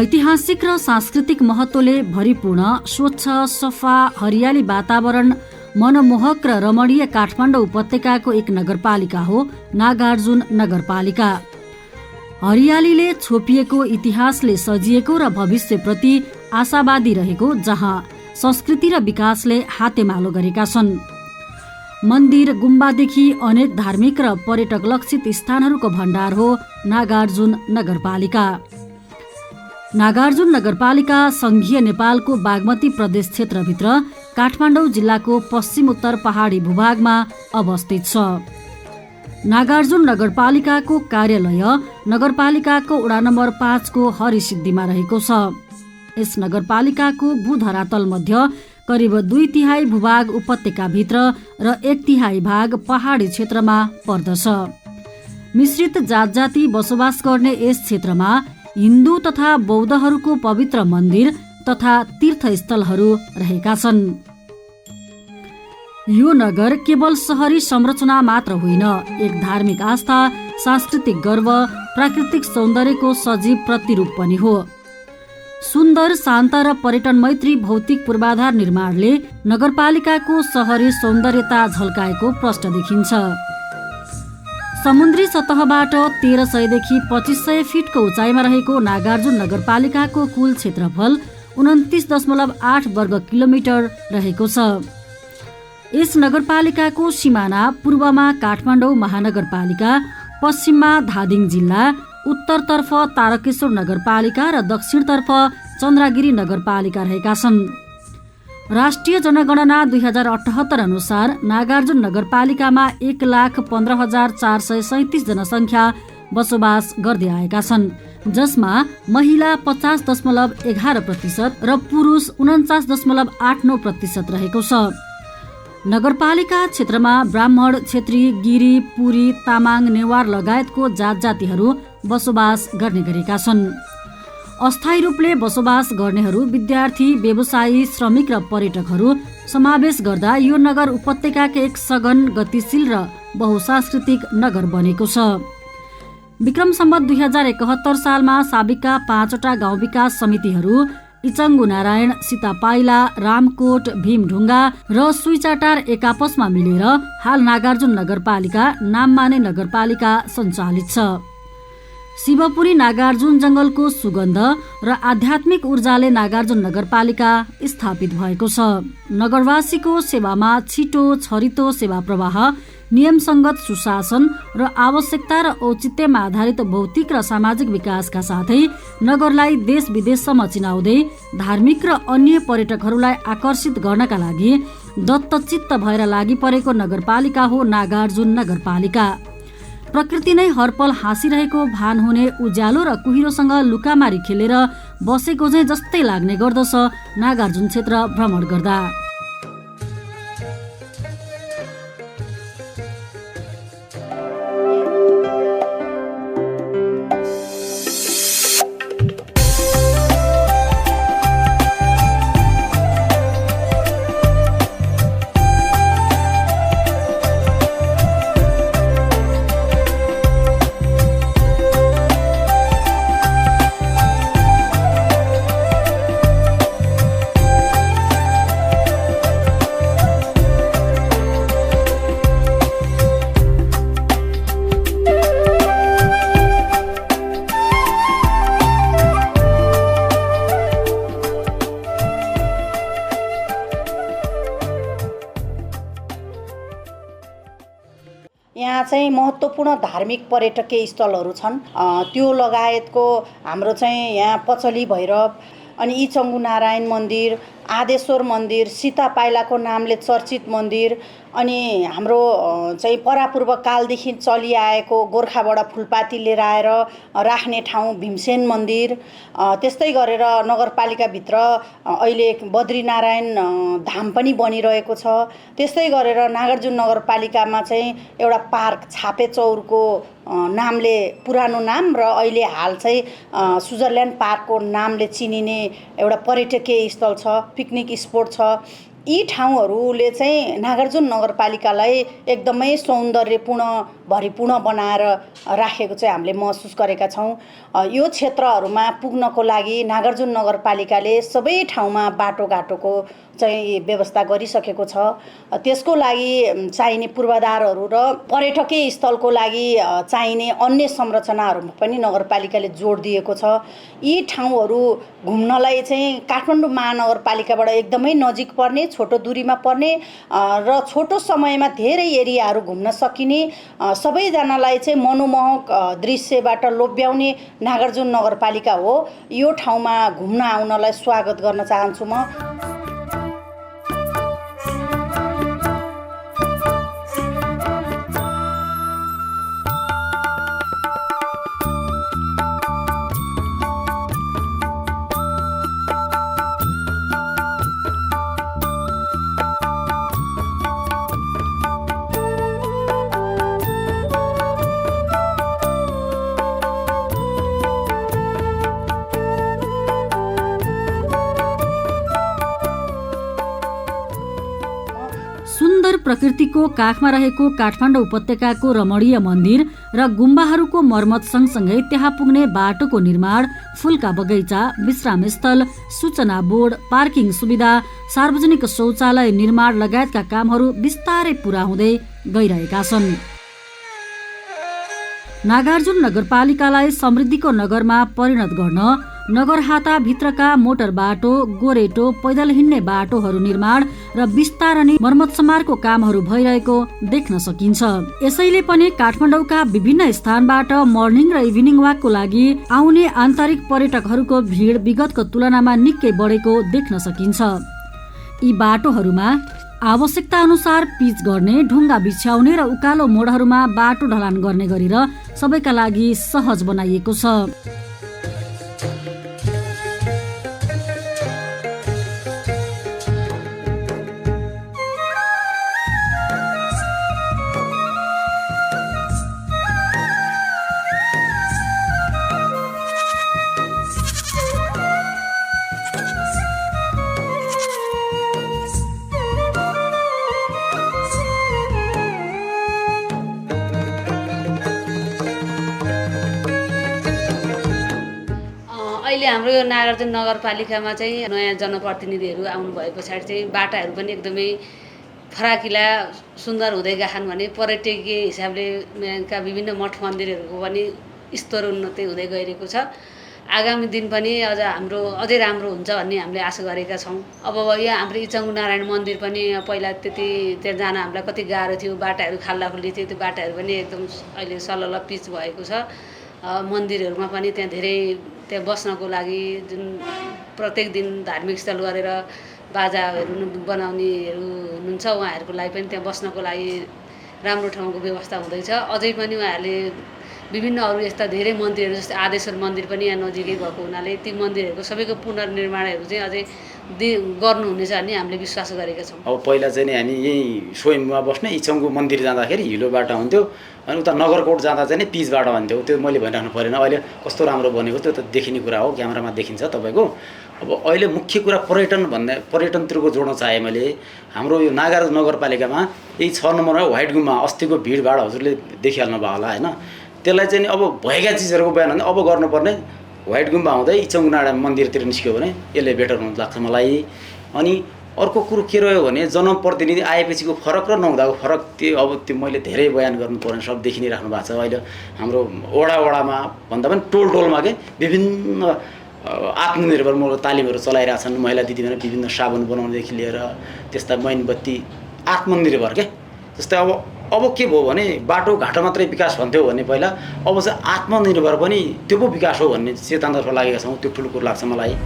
ऐतिहासिक र सांस्कृतिक महत्त्वले भरिपूर्ण स्वच्छ सफा हरियाली वातावरण मनमोहक र रमणीय काठमाडौँ उपत्यकाको एक नगरपालिका हो नागार्जुन नगरपालिका। हरियालीले छोपिएको, इतिहासले सजिएको र भविष्यप्रति आशावादी रहेको, जहाँ संस्कृति र विकासले हातेमालो गरेका छन्। मन्दिर गुम्बादेखि अनेक धार्मिक र पर्यटक लक्षित स्थानहरूको भण्डार हो नागार्जुन नगरपालिका। नागार्जुन नगरपालिका सङ्घीय नेपालको बागमती प्रदेश क्षेत्रभित्र काठमाडौँ जिल्लाको पश्चिम उत्तर पहाडी भूभागमा अवस्थित छ। नागार्जुन नगरपालिकाको कार्यालय नगरपालिकाको वडा नम्बर 5 को हरिसिद्धिमा रहेको छ। यस नगरपालिकाको भूधरातल मध्ये करिब 2/3 भूभाग उपत्यकाभित्र र 1/3 भाग पहाडी क्षेत्रमा पर्दछ। मिश्रित जातजाति बसोबास गर्ने यस क्षेत्रमा हिन्दू तथा बौद्धहरूको पवित्र मन्दिर तथा तीर्थस्थलहरू रहेका छन्। यो नगर केवल शहरी संरचना मात्र होइन, एक धार्मिक आस्था, सांस्कृतिक गर्व, प्राकृतिक सौन्दर्यको सजीव प्रतिरूप पनि हो। सुन्दर, शान्त र पर्यटन मैत्री भौतिक पूर्वाधार निर्माणले नगरपालिकाको शहरी सौन्दर्यता झल्काएको प्रष्ट देखिन्छ। समुद्री सतहबाट 1300 देखि 2500 फिटको उचाइमा रहेको नागार्जुन नगरपालिकाको कुल क्षेत्रफल 29.8 वर्ग किलोमिटर रहेको छ। यस नगरपालिकाको सिमाना पूर्वमा काठमाडौँ महानगरपालिका, पश्चिममा धादिङ जिल्ला, उत्तरतर्फ तारकेश्वर नगरपालिका र दक्षिणतर्फ चन्द्रगिरी नगरपालिका रहेका छन्। राष्ट्रिय जनगणना 2078 अनुसार नागार्जुन नगरपालिकामा 1,15,437 जनसङ्ख्या बसोबास गर्दै आएका छन्, जसमा महिला 50.11% र पुरुष 49.89% रहेको छ। नगरपालिका क्षेत्रमा ब्राह्मण, क्षेत्री, गिरी, पुरी, तामाङ, नेवार लगायतको जातजातिहरू बसोबास गर्ने गरेका छन्। अस्थायी रूपले बसोबास गर्नेहरू, विद्यार्थी, व्यवसायी, श्रमिक र पर्यटकहरू समावेश गर्दा यो नगर उपत्यकाको एक सघन, गतिशील र बहुसांस्कृतिक नगर बनेको छ। विक्रम सम्वत 2071 सालमा साबिकका 5वटा गाउँ विकास समितिहरू इचङ्गु नारायण, सीतापाइला, रामकोट, भीमढुङ्गा र सुइचाटार एक आपसमा मिलेर हाल नागार्जुन नगरपालिका नाममा नै नगरपालिका सञ्चालित छ। शिवपुरी नागार्जुन जङ्गलको सुगन्ध र आध्यात्मिक ऊर्जाले नागार्जुन नगरपालिका स्थापित भएको छ। नगरवासीको सेवामा छिटो छरितो सेवा प्रवाह, नियमसङ्गत सुशासन र आवश्यकता र औचित्यमा आधारित भौतिक र सामाजिक विकासका साथै नगरलाई देश विदेशसम्म चिनाउँदै धार्मिक र अन्य पर्यटकहरूलाई आकर्षित गर्नका लागि दत्तचित्त भएर लागि परेको नगरपालिका हो नागार्जुन नगरपालिका। प्रकृति नै हरपल हाँसिरहेको भान हुने, उज्यालो र कुहिरोसँग लुकामारी खेलेर बसेको चाहिँ जस्तै लाग्ने गर्दछ नागार्जुन क्षेत्र भ्रमण गर्दा। यहाँ चाहिँ महत्त्वपूर्ण धार्मिक पर्यटकीय स्थलहरू छन्। त्यो लगायतको हाम्रो चाहिँ यहाँ पचली भैरव, अनि इचङ्गु नारायण मन्दिर, आदेश्वर मन्दिर, सीतापाइलाको नामले चर्चित मन्दिर, अनि हाम्रो चाहिँ परापूर्व कालदेखि चलिआएको गोर्खाबाट फुलपाती लिएर आएर राख्ने ठाउँ भीमसेन मन्दिर, त्यस्तै गरेर नगरपालिकाभित्र अहिले बद्रीनारायण धाम पनि बनिरहेको छ। त्यस्तै गरेर नागार्जुन नगरपालिकामा चाहिँ एउटा पार्क छापेचौरको नामले पुरानो नाम र अहिले हाल चाहिँ स्विजरल्यान्ड पार्कको नामले चिनिने एउटा पर्यटकीय स्थल छ, पिकनिक स्पोट छ। यी ठाउँहरूले चाहिँ नागार्जुन नगरपालिकालाई एकदमै सौन्दर्यपूर्ण भरिपूर्ण बनाएर राखेको चाहिँ हामीले महसुस गरेका छौँ। यो क्षेत्रहरूमा पुग्नको लागि नागार्जुन नगरपालिकाले सबै ठाउँमा बाटोघाटोको चाहिँ व्यवस्था गरिसकेको छ। त्यसको लागि चाहिने पूर्वाधारहरू र पर्यटकीय स्थलको लागि चाहिने अन्य संरचनाहरूमा पनि नगरपालिकाले जोड दिएको छ। यी ठाउँहरू घुम्नलाई चाहिँ काठमाडौँ महानगरपालिकाबाट एकदमै नजिक पर्ने, छोटो दूरीमा पर्ने र छोटो समयमा धेरै एरियाहरू घुम्न सकिने, सबैजनालाई चाहिँ मनोमोहक दृश्यबाट लोभ्याउने नागार्जुन नगरपालिका हो। यो ठाउँमा घुम्न आउनलाई स्वागत गर्न चाहन्छु म। सुन्दर प्रकृतिको काखमा रहेको काठमाडौँ उपत्यकाको रमणीय मन्दिर र गुम्बाहरूको मर्मत सँगसँगै त्यहाँ पुग्ने बाटोको निर्माण, फुलका बगैँचा, विश्रामस्थल, सूचना बोर्ड, पार्किङ सुविधा, सार्वजनिक शौचालय निर्माण लगायतका कामहरू बिस्तारै पूरा हुँदै गइरहेका छन्। नागार्जुन नगरपालिकालाई समृद्धिको नगरमा परिणत गर्न नगरहाता भित्रका मोटर बाटो, गोरेटो, पैदल हिँड्ने बाटोहरू निर्माण र विस्तार अनि मर्मत समारको कामहरू भइरहेको देख्न सकिन्छ। यसैले पनि काठमाडौँका विभिन्न स्थानबाट मर्निङ र इभिनिङ वाकको लागि आउने आन्तरिक पर्यटकहरूको भिड विगतको तुलनामा निकै बढेको देख्न सकिन्छ। यी बाटोहरूमा आवश्यकता अनुसार पिच गर्ने, ढुङ्गा बिछ्याउने र उकालो मोडहरूमा बाटो ढलान गर्ने गरेर सबैका लागि सहज बनाइएको छ। अहिले हाम्रो यो नागार्जुन नगरपालिकामा चाहिँ नयाँ जनप्रतिनिधिहरू आउनु भए पछाडि चाहिँ बाटाहरू पनि एकदमै फराकिला सुन्दर हुँदै गएछन् भने पर्यटकीय हिसाबले यहाँका विभिन्न मठ मन्दिरहरूको पनि स्तरोन्नति हुँदै गइरहेको छ। आगामी दिन पनि अझै राम्रो हुन्छ भन्ने हामीले आशा गरेका छौँ। अब यहाँ हाम्रो इचङ्गु नारायण मन्दिर पनि पहिला त्यति त्यहाँ जान हामीलाई कति गाह्रो थियो, बाटाहरू खाल्लाखुल्ली थियो, त्यो बाटाहरू पनि एकदम अहिले सलल पिच भएको छ। मन्दिरहरूमा पनि त्यहाँ बस्नको लागि जुन प्रत्येक दिन धार्मिक स्थल गरेर बाजाहरू बनाउनेहरू हुनुहुन्छ, उहाँहरूको लागि पनि त्यहाँ बस्नको लागि राम्रो ठाउँको व्यवस्था हुँदैछ। अझै पनि उहाँहरूले विभिन्न अरू यस्ता धेरै मन्दिरहरू जस्तै आदेश्वर मन्दिर पनि यहाँ नजिकै भएको हुनाले ती मन्दिरहरूको सबैको पुनर्निर्माणहरू चाहिँ अझै गर्नुहुनेछ भन्ने हामीले विश्वास गरेका छौँ। अब पहिला चाहिँ नि हामी यहीँ स्वयम्भूमा बस्ने इचङ्गु मन्दिर जाँदाखेरि हिलो बाटो हुन्थ्यो, अनि उता नगरकोट जाँदा चाहिँ नि पिच बाटो हुन्थ्यो। त्यो मैले भनिराख्नु परेन, अहिले कस्तो राम्रो बनेको त्यो त देखिने कुरा हो, क्यामेरामा देखिन्छ तपाईँको। अब अहिले मुख्य कुरा पर्यटनतिरको जोड्न चाहेँ मैले। हाम्रो यो नागार्जुन नगरपालिकामा यही 6 नम्बरमा व्हाइट गुम्बा अस्तिको भिडभाड हजुरले देखिहाल्नु भयो होला होइन, त्यसलाई चाहिँ अब भएका चिजहरूको बयान भने अब गर्नुपर्ने व्हाइट गुम्बा हुँदै इचङ्गु नारायण मन्दिरतिर निस्क्यो भने यसले बेटर हुन्छ लाग्छ मलाई। अनि अर्को कुरो के रह्यो भने जनप्रतिनिधि आएपछिको फरक र नहुँदाको फरक त्यो मैले धेरै बयान गर्नु पर्ने सब देखि नै राख्नु भएको छ। अहिले हाम्रो वडामा भन्दा पनि टोलमा के विभिन्न आत्मनिर्भरमूलक तालिमहरू चलाइरहेछन् महिला दिदीबहिनी, विभिन्न साबुन बनाउनेदेखि लिएर त्यस्ता मैनबत्ती आत्मनिर्भर के। जस्तै अब के भयो भने बाटोघाटो मात्रै विकास भन्थ्यो भने पहिला, अब चाहिँ आत्मनिर्भर पनि त्यो पो विकास हो भन्ने चेतनातर्फ लागेका छौँ। त्यो ठुलो कुरो लाग्छ मलाई।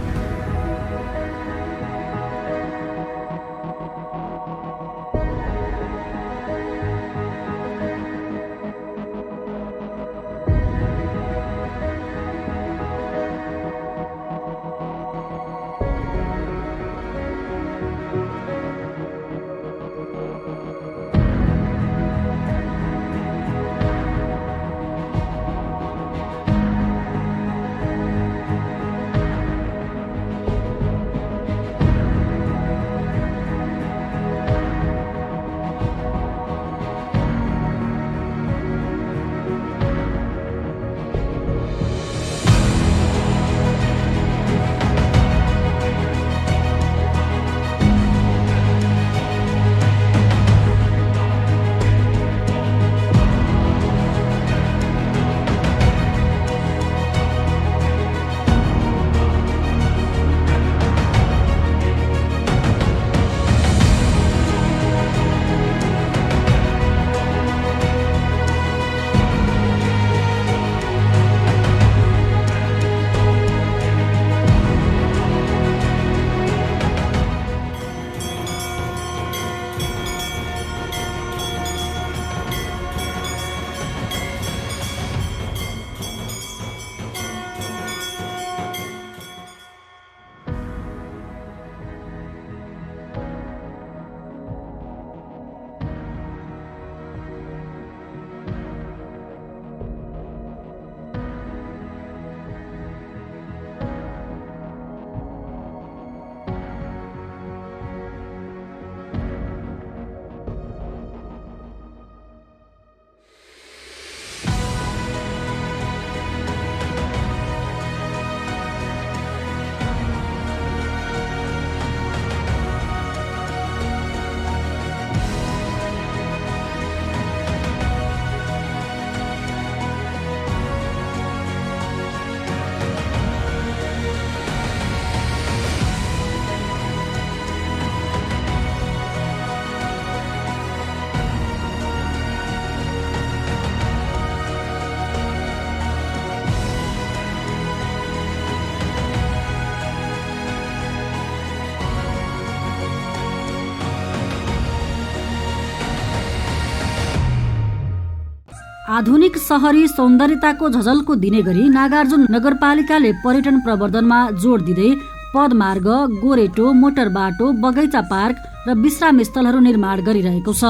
आधुनिक सहरी सौन्दर्यताको झझल्को दिने गरी नागार्जुन नगरपालिकाले पर्यटन प्रवर्धनमा जोड दिँदै पदमार्ग, गोरेटो, मोटर बाटो, बगैँचा पार्क र विश्राम स्थलहरू निर्माण गरिरहेको छ।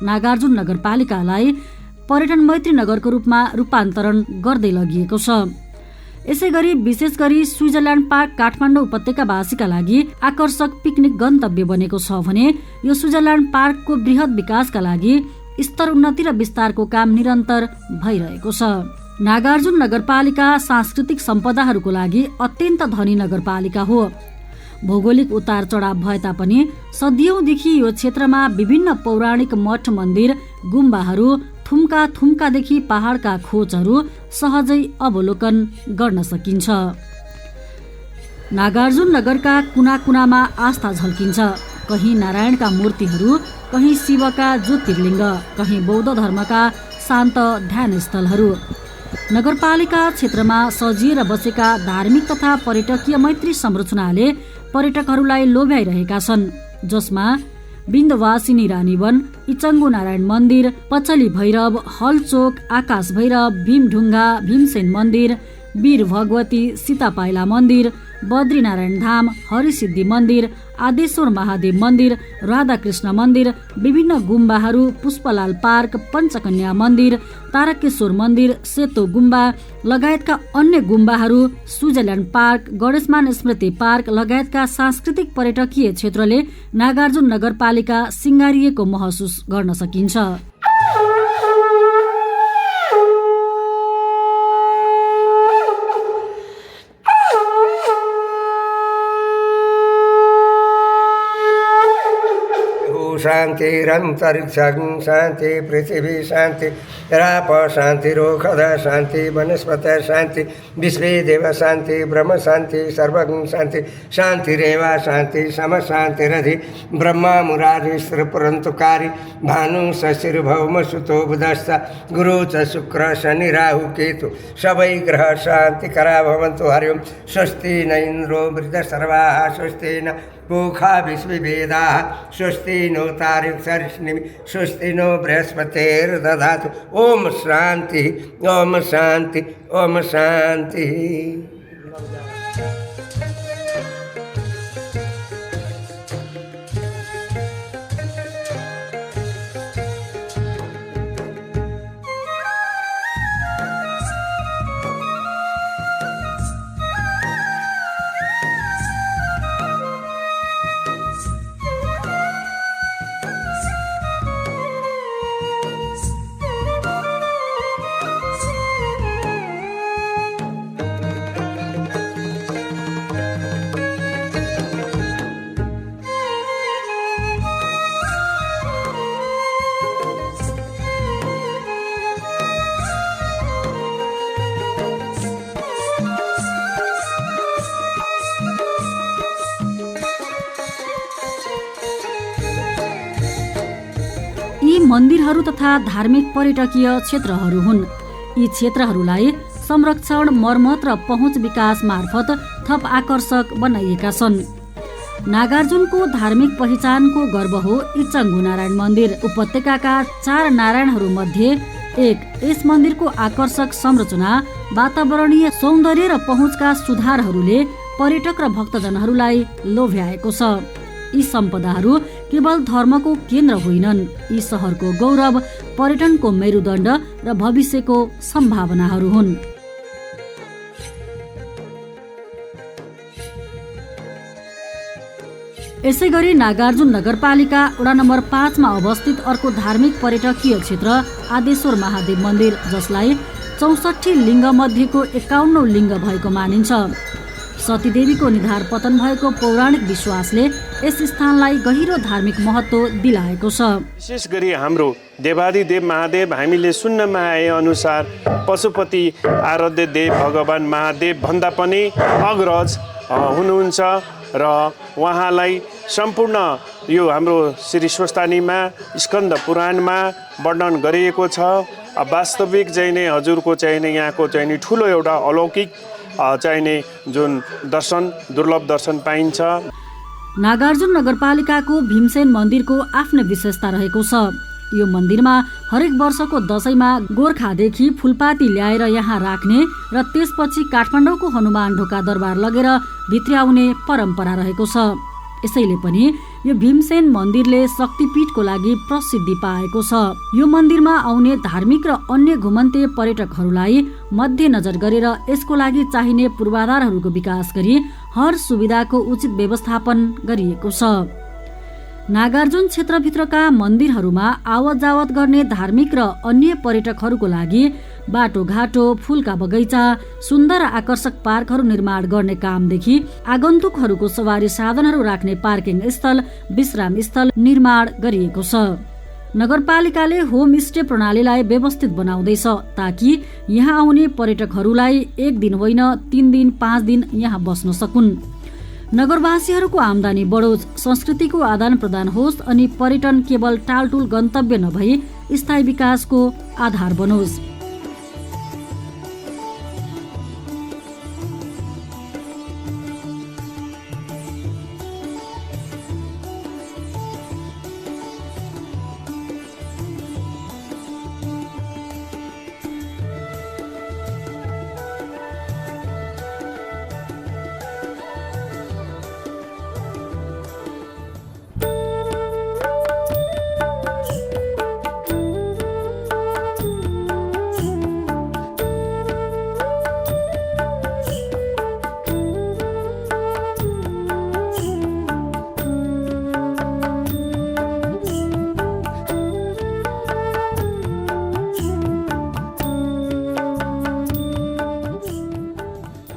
नागार्जुन नगरपालिकालाई पर्यटन मैत्री नगरको रूपमा रूपान्तरण गर्दै लगिएको छ। यसै गरी विशेष गरी स्विजरल्यान्ड पार्क काठमाडौँ उपत्यकावासीका लागि आकर्षक पिकनिक गन्तव्य बनेको छ भने यो स्विजरल्यान्ड पार्कको बृहत विकासका लागि स्तर उन्नति र विस्तारको काम निरन्तर भइरहेको छ। नागार्जुन नगरपालिका सांस्कृतिक सम्पदाहरूको लागि अत्यन्त धनी नगरपालिका हो। भौगोलिक उतार चढाव भए तापनि सदियौंदेखि यो क्षेत्रमा विभिन्न पौराणिक मठ मन्दिर, गुम्बाहरू, थुम्कादेखि पहाडका खोजहरू सहजै अवलोकन गर्न सकिन्छ। नागार्जुन नगरका कुना कुनामा आस्था झल्किन्छ। कहीँ नारायणका मूर्तिहरू, कहीँ शिवका ज्योतिर्लिङ्ग, कहीँ बौद्ध धर्मका शान्त ध्यान स्थलहरू। नगरपालिका क्षेत्रमा सजिएर बसेका धार्मिक तथा पर्यटकीय मैत्री संरचनाले पर्यटकहरूलाई लोभ्याइरहेका छन्, जसमा बिन्दवासिनी रानीवन, इचङ्गु नारायण मन्दिर, पचली भैरव, हलचोक, आकाश भैरव, भीमढुङ्गा, भीमसेन मन्दिर, वीर भगवती सीता पाइला मन्दिर, बद्रीनारायण धाम, हरिसिद्धि मन्दिर, आदेश्वर महादेव मन्दिर, राधाकृष्ण मन्दिर, विभिन्न गुम्बाहरू, पुष्पलाल पार्क, पञ्चकन्या मन्दिर, तारकेश्वर मन्दिर, सेतो गुम्बा लगायतका अन्य गुम्बाहरू, स्विजरल्यान्ड पार्क, गणेशमान स्मृति पार्क लगायतका सांस्कृतिक पर्यटकीय क्षेत्रले नागार्जुन नगरपालिका सिँगारिएको महसुस गर्न सकिन्छ। शान्तिरन्तरिक्षं शान्ति, पृथिवी शान्ति, राप शान्ति, रोखद शान्ति, वनस्पत शान्ति, विश्वे देव शान्ति, ब्रह्म शान्ति, सर्वगुण शान्ति, शान्तिरेव शान्ति, सम शान्तिरधि ब्रह्मा मुरारी पुरन्तुकारी भानु शशिर्भौम सुतो बुधश्च गुरु च शुक्र शनि राहु केतु सबै ग्रह शान्तिकरा भवन्तु। हरि ओम्। स्वस्ति न इन्द्रो वृद्धसर्वाः, स्वस्ति न पूषा विश्ववेदाः, स्वस्ति नो तार्क्ष्यर्ष्णिः, स्वस्ति नो बृहस्पतिर्दधातु। ओम शान्ति, ओम शान्ति, ओम शान्ति। मन्दिरहरू तथा धार्मिक पर्यटकीय क्षेत्रहरू हुन्। यी क्षेत्रहरूलाई संरक्षण, मर्मत र पहुँच विकास मार्फत थप आकर्षक बनाइएका छन्। नागार्जुनको धार्मिक पहिचानको गर्व हो इचङ्गु नारायण मन्दिर। उपत्यकाका 4 नारायणहरू मध्ये एक। यस मन्दिरको आकर्षक संरचना, वातावरणीय सौन्दर्य र पहुँचका सुधारहरूले पर्यटक र भक्तजनहरूलाई लोभ्याएको छ। यी सम्पदाहरू केवल धर्मको केन्द्र होइनन्, यी सहरको गौरव, पर्यटनको मेरुदण्ड र भविष्यको सम्भावनाहरू हुन्। यसैगरी नागार्जुन नगरपालिका वडा नम्बर 5 मा अवस्थित अर्को धार्मिक पर्यटकीय क्षेत्र आदेश्वर महादेव मन्दिर, जसलाई 64 लिङ्ग मध्येको 51औं लिङ्ग भएको मानिन्छ। सतीदेवीको निधार पतन भएको पौराणिक विश्वासले यस स्थानलाई गहिरो धार्मिक महत्त्व दिलाएको छ। विशेष गरी हाम्रो देवादिदेव महादेव हामीले सुन्नमा आए अनुसार पशुपति आराध्य देव भगवान महादेव भन्दा पनि अग्रज हुनुहुन्छ र उहाँलाई सम्पूर्ण यो हाम्रो श्री स्वस्थानीमा स्कन्द पुराणमा वर्णन गरिएको छ। वास्तविक चाहिँ नि हजुरको चाहिँ नि यहाँको चाहिँ नि ठुलो एउटा अलौकिक चाहिँ नि जुन दर्शन दुर्लभ दर्शन पाइन्छ। नागार्जुन नगरपालिकाको भीमसेन मन्दिरको आफ्नै विशेषता रहेको छ। यो मन्दिरमा हरेक वर्षको दशैंमा गोर्खादेखि फुलपाती ल्याएर यहाँ राख्ने र त्यसपछि काठमाडौँको हनुमान ढोका दरबार लगेर भित्र्याउने परम्परा रहेको छ। यसैले पनि यो भीमसेन मन्दिरले शक्तिपीठको लागि प्रसिद्धि पाएको छ। यो मन्दिरमा आउने धार्मिक र अन्य घुमन्ते पर्यटकहरूलाई मध्यनजर गरेर यसको लागि चाहिने पूर्वाधारहरूको विकास गरी हर सुविधाको उचित व्यवस्थापन गरिएको छ। नागार्जुन क्षेत्रभित्रका मन्दिरहरूमा आवत जावत गर्ने धार्मिक र अन्य पर्यटकहरूको लागि बाटोघाटो, फूलका बगैँचा, सुन्दर आकर्षक पार्कहरू निर्माण गर्ने कामदेखि आगन्तुकहरूको सवारी साधनहरू राख्ने पार्किङ स्थल, विश्राम स्थल निर्माण गरिएको छ। नगरपालिकाले होम स्टे प्रणालीलाई व्यवस्थित बनाउँदैछ ताकि यहाँ आउने पर्यटकहरूलाई 1 दिन होइन 3 दिन 5 दिन यहाँ बस्न सकुन्। नगरवासीहरूको आमदानी बढोस्, संस्कृतिको आदान प्रदान होस् अनि पर्यटन केवल टालटुल गन्तव्य नभई स्थायी विकासको आधार बनोस्।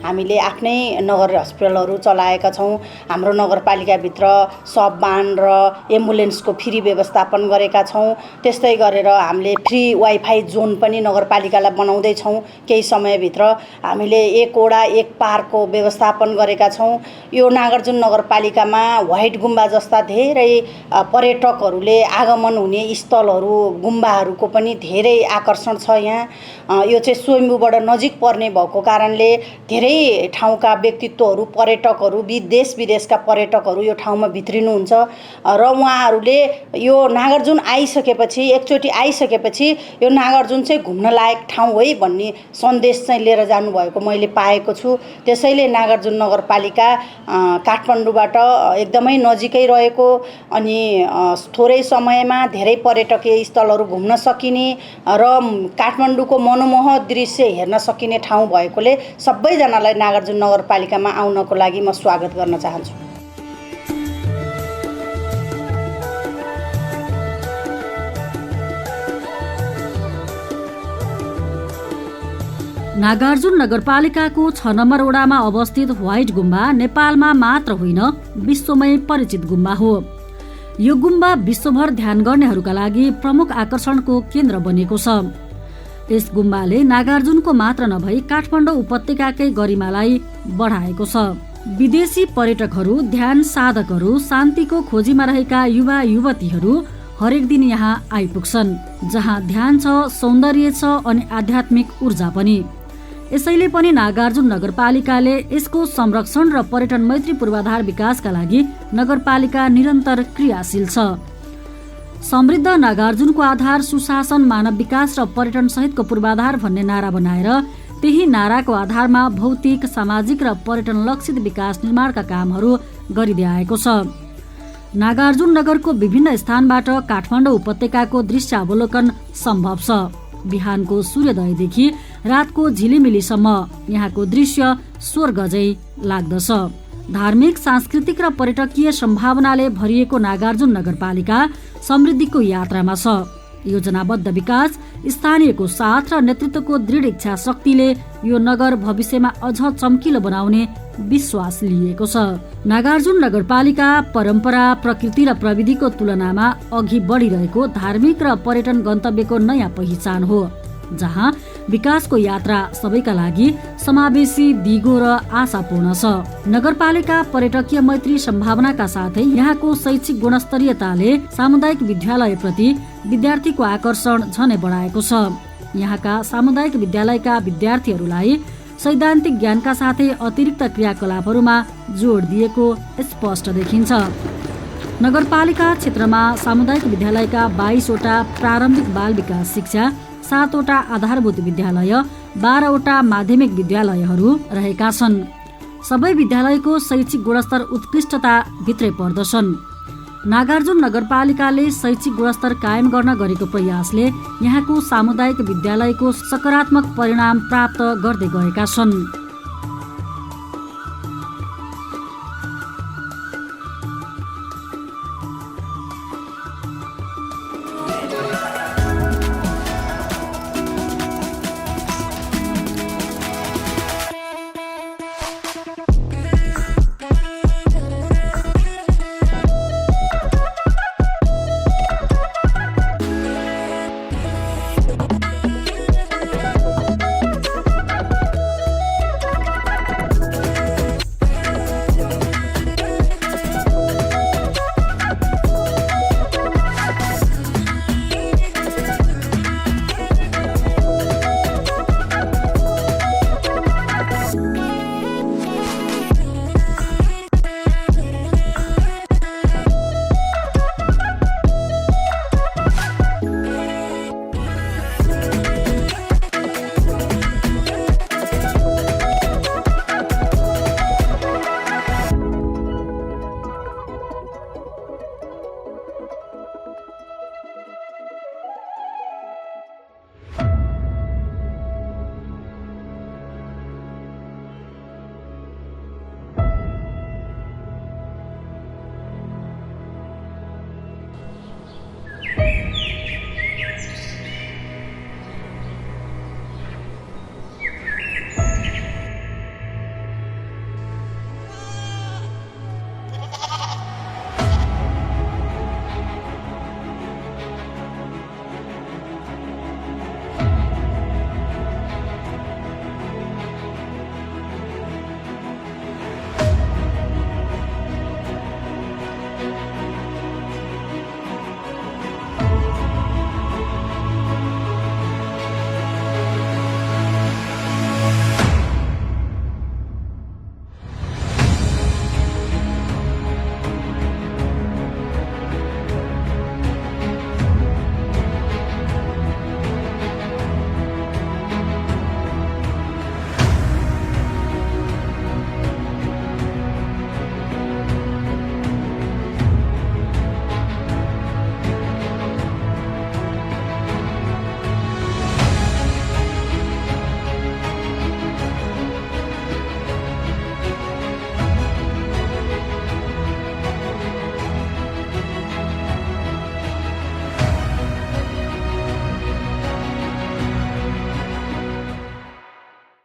हामीले आफ्नै नगर हस्पिटलहरू चलाएका छौँ। हाम्रो नगरपालिकाभित्र सबबान र एम्बुलेन्सको फ्री व्यवस्थापन गरेका छौँ। त्यस्तै गरेर हामीले फ्री वाइफाई जोन पनि नगरपालिकालाई बनाउँदैछौँ। केही समयभित्र हामीले 1 वडा 1 पार्कको व्यवस्थापन गरेका छौँ। यो नागार्जुन नगरपालिकामा व्हाइट गुम्बा जस्ता धेरै पर्यटकहरूले आगमन हुने स्थलहरू, गुम्बाहरूको पनि धेरै आकर्षण छ यहाँ। यो चाहिँ स्वयम्भूबाट नजिक पर्ने भएको कारणले धेरै ठाउँका व्यक्तित्वहरू, पर्यटकहरू, देश विदेशका पर्यटकहरू यो ठाउँमा भित्रिनुहुन्छ र उहाँहरूले यो नागार्जुन आइसकेपछि, एकचोटि आइसकेपछि यो नागार्जुन चाहिँ घुम्न लायक ठाउँ है भन्ने सन्देश चाहिँ लिएर जानुभएको मैले पाएको छु। त्यसैले नागार्जुन नगरपालिका काठमाडौँबाट एकदमै नजिकै रहेको अनि थोरै समयमा धेरै पर्यटकीय स्थलहरू घुम्न सकिने र काठमाडौँको मनोमोहक दृश्य हेर्न सकिने ठाउँ भएकोले सबैजनालाई नागार्जुन नगरपालिकामा आउनको लागि म स्वागत गर्न चाहन्छु। नागार्जुन नगरपालिकाको 6 नम्बर वडामा अवस्थित व्हाइट गुम्बा नेपालमा मात्र होइन विश्वमै परिचित गुम्बा हो। यो गुम्बा विश्वभर ध्यान गर्नेहरूका लागि प्रमुख आकर्षणको केन्द्र बनेको छ। यस गुम्बाले नागार्जुनको मात्र नभई काठमाडौँ उपत्यकाकै गरिमालाई बढाएको छ। विदेशी पर्यटकहरू, ध्यान साधकहरू, शान्तिको खोजीमा रहेका युवा युवतीहरू हरेक दिन यहाँ आइपुग्छन्, जहाँ ध्यान छ, सौन्दर्य छ अनि आध्यात्मिक ऊर्जा पनि। यसैले पनि नागार्जुन नगरपालिकाले यसको संरक्षण र पर्यटन मैत्री पूर्वाधार विकासका लागि नगरपालिका निरन्तर क्रियाशील छ। समृद्ध नागार्जुनको आधार सुशासन, मानव विकास र पर्यटन सहितको पूर्वाधार भन्ने नारा बनाएर त्यही नाराको आधारमा भौतिक, सामाजिक र पर्यटन लक्षित विकास निर्माणका कामहरू गरिँदै आएको छ। नागार्जुन नगरको विभिन्न स्थानबाट काठमाडौँ उपत्यकाको दृश्यावलोकन सम्भव छ। बिहानको सूर्योदयदेखि रातको झिलिमिलीसम्म यहाँको दृश्य स्वर्ग झै लाग्दछ। धार्मिक, सांस्कृतिक र पर्यटकीय सम्भावनाले भरिएको नागार्जुन नगरपालिका समृद्धिको यात्रामा छ। योजनाबद्ध विकास, स्थानीयको साथ र नेतृत्वको दृढ इच्छा शक्तिले यो नगर भविष्यमा अझ चम्किलो बनाउने विश्वास लिएको छ। नागार्जुन नगरपालिका परम्परा, प्रकृति र प्रविधिको तुलनामा अघि बढिरहेको धार्मिक र पर्यटन गन्तव्यको नयाँ पहिचान हो। जहाँ विकासको यात्रा सबैका लागि समावेशी, दिगो र आशापूर्ण छ। नगरपालिका पर्यटकीय मैत्री सम्भावनाका साथै यहाँको शैक्षिक गुणस्तरीयताले सामुदायिक विद्यालयप्रति विद्यार्थीको आकर्षण झनै बढाएको छ। यहाँका सामुदायिक विद्यालयका विद्यार्थीहरूलाई सैद्धान्तिक ज्ञानका साथै अतिरिक्त क्रियाकलापहरूमा जोड दिएको स्पष्ट देखिन्छ। नगरपालिका क्षेत्रमा सामुदायिक विद्यालयका 22वटा प्रारम्भिक बाल विकास शिक्षा, 7वटा आधारभूत विद्यालय, 12वटा माध्यमिक विद्यालयहरू रहेका छन्। सबै विद्यालयको शैक्षिक गुणस्तर उत्कृष्टता भित्रै पर्दछन्। नागार्जुन नगरपालिकाले शैक्षिक गुणस्तर कायम गर्न गरेको प्रयासले यहाँको सामुदायिक विद्यालयको सकारात्मक परिणाम प्राप्त गर्दै गएका छन्।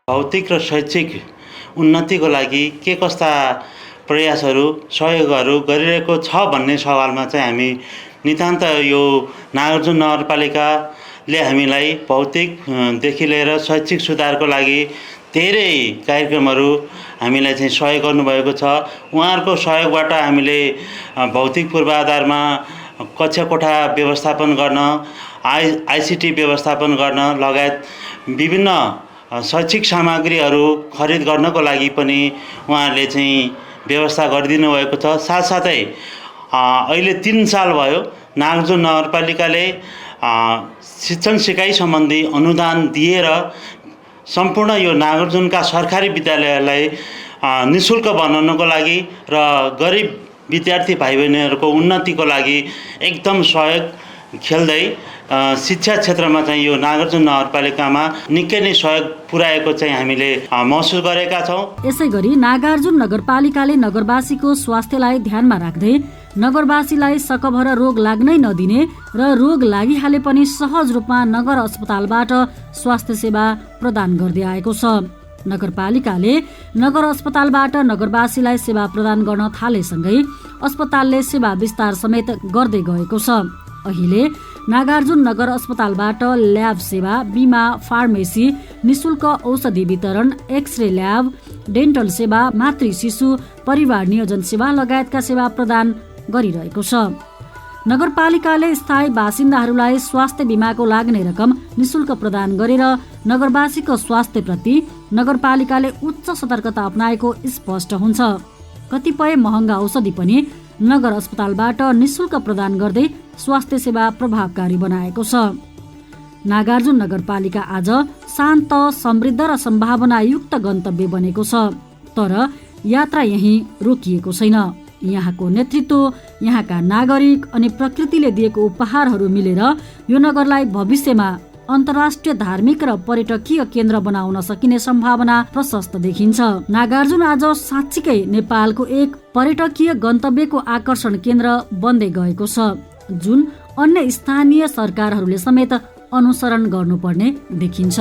भौतिक र शैक्षिक उन्नतिको लागि के कस्ता प्रयासहरू सहयोगहरू गरिरहेको छ भन्ने सवालमा चाहिँ हामी नितान्त यो नागार्जुन नगरपालिकाले हामीलाई भौतिकदेखि लिएर शैक्षिक सुधारको लागि धेरै कार्यक्रमहरू हामीलाई चाहिँ सहयोग गर्नुभएको छ। उहाँहरूको सहयोगबाट हामीले भौतिक पूर्वाधारमा कक्षा कोठा व्यवस्थापन गर्न, आइसिटी व्यवस्थापन गर्न लगायत विभिन्न शैक्षिक सामग्रीहरू खरिद गर्नको लागि पनि उहाँहरूले चाहिँ व्यवस्था गरिदिनु भएको छ। साथसाथै अहिले 3 साल भयो नागार्जुन नगरपालिकाले शिक्षण सिकाइ सम्बन्धी अनुदान दिएर सम्पूर्ण यो नागार्जुनका सरकारी विद्यालयलाई निःशुल्क बनाउनको लागि र गरिब विद्यार्थी भाइ बहिनीहरूको उन्नतिको लागि एकदम सहयोग खेल्दै शिक्षा क्षेत्रमा चाहिँ यो नागार्जुन नगरपालिकामा निकै नै सहयोग पुर्याएको चाहिँ हामीले महसुस गरेका छौँ। यसैगरी नागार्जुन नगरपालिकाले नगरवासीको स्वास्थ्यलाई ध्यानमा राख्दै नगरवासीलाई सकभर रोग लाग्नै नदिने र रोग लागिहाले पनि सहज रूपमा नगर अस्पतालबाट स्वास्थ्य सेवा प्रदान गर्दै आएको छ। नगरपालिकाले नगर अस्पतालबाट नगरवासीलाई सेवा प्रदान गर्न थालेसँगै अस्पतालले सेवा विस्तार समेत गर्दै गएको छ। अहिले नागार्जुन नगर अस्पतालबाट ल्याब सेवा, बिमा, फार्मेसी, निशुल्क औषधि वितरण, एक्सरे ल्याब, डेन्टल सेवा, मातृ शिशु परिवार नियोजन सेवा लगायतका सेवा प्रदान गरिरहेको छ। नगरपालिकाले स्थायी बासिन्दाहरूलाई स्वास्थ्य बिमाको लाग्ने रकम निशुल्क प्रदान गरेर नगरवासीको स्वास्थ्यप्रति नगरपालिकाले उच्च सतर्कता अपनाएको स्पष्ट हुन्छ। कतिपय महँगा औषधि पनि नगर अस्पतालबाट निशुल्क प्रदान गर्दै स्वास्थ्य सेवा प्रभावकारी बनाएको छ। नागार्जुन नगरपालिका आज शान्त, समृद्ध र सम्भावनायुक्त गन्तव्य बनेको छ। तर यात्रा यही रोकिएको छैन। यहाँको नेतृत्व, यहाँका नागरिक अनि प्रकृतिले दिएको उपहारहरू मिलेर यो नगरलाई भविष्यमा अन्तर्राष्ट्रिय धार्मिक र पर्यटकीय केन्द्र बनाउन सकिने सम्भावना प्रशस्त देखिन्छ। नागार्जुन आज साँच्चीकै नेपालको एक पर्यटकीय गन्तव्यको आकर्षण केन्द्र बन्दै गएको छ, जुन अन्य स्थानीय सरकारहरूले समेत अनुसरण गर्नुपर्ने देखिन्छ।